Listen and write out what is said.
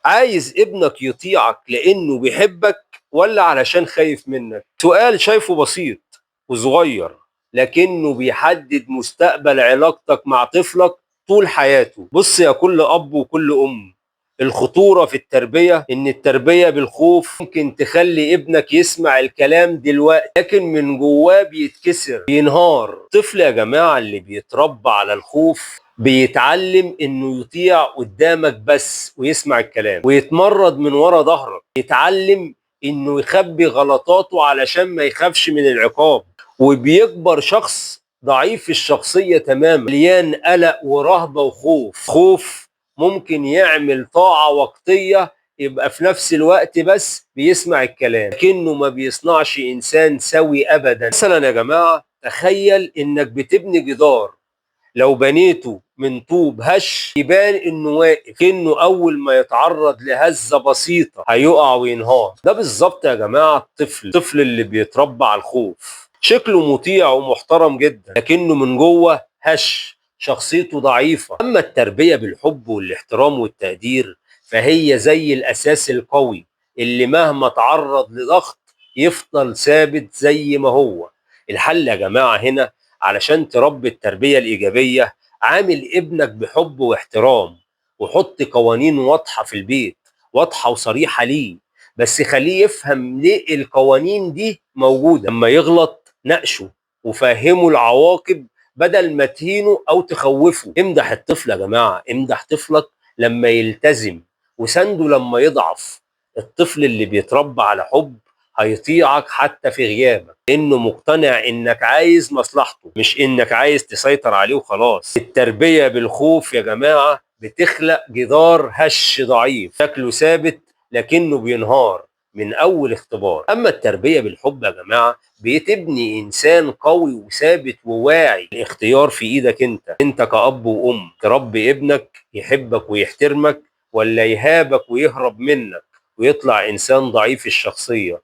عايز ابنك يطيعك لأنه بيحبك ولا علشان خايف منك؟ سؤال شايفه بسيط وصغير، لكنه بيحدد مستقبل علاقتك مع طفلك طول حياته. بص يا كل أب وكل أم، الخطورة في التربية إن التربية بالخوف ممكن تخلي ابنك يسمع الكلام دلوقتي لكن من جواه بيتكسر بينهار. الطفل يا جماعة اللي بيتربى على الخوف بيتعلم انه يطيع قدامك بس ويسمع الكلام ويتمرد من ورا ظهرك، يتعلم انه يخبي غلطاته علشان ما يخافش من العقاب، وبيكبر شخص ضعيف الشخصية تماما مليان قلق ورهبة وخوف. خوف ممكن يعمل طاعة وقتية يبقى في نفس الوقت بس بيسمع الكلام لكنه ما بيصنعش إنسان سوي أبدا. مثلا يا جماعة تخيل إنك بتبني جدار، لو بنيته من طوب هش يبان انه واقف، انه اول ما يتعرض لهزه بسيطه هيقع وينهار. ده بالظبط يا جماعه الطفل اللي بيتربى على الخوف، شكله مطيع ومحترم جدا لكنه من جوه هش، شخصيته ضعيفه. اما التربيه بالحب والاحترام والتقدير فهي زي الاساس القوي اللي مهما تعرض لضغط يفضل ثابت زي ما هو. الحل يا جماعه هنا علشان تربي التربية الإيجابية، عامل ابنك بحب واحترام وحط قوانين واضحة في البيت، واضحة وصريحة ليه، بس خليه يفهم ليه القوانين دي موجودة. لما يغلط ناقشه وفهمه العواقب بدل ما تهينه أو تخوفه. امدح الطفل يا جماعة، امدح طفلك لما يلتزم وسنده لما يضعف. الطفل اللي بيتربى على حب هيطيعك حتى في غيابك لانه مقتنع انك عايز مصلحته مش انك عايز تسيطر عليه وخلاص. التربية بالخوف يا جماعة بتخلق جدار هش ضعيف شكله ثابت لكنه بينهار من اول اختبار. اما التربية بالحب يا جماعة بتبني انسان قوي وثابت وواعي. الاختيار في ايدك انت كأب وام، تربي ابنك يحبك ويحترمك ولا يهابك ويهرب منك ويطلع انسان ضعيف الشخصية.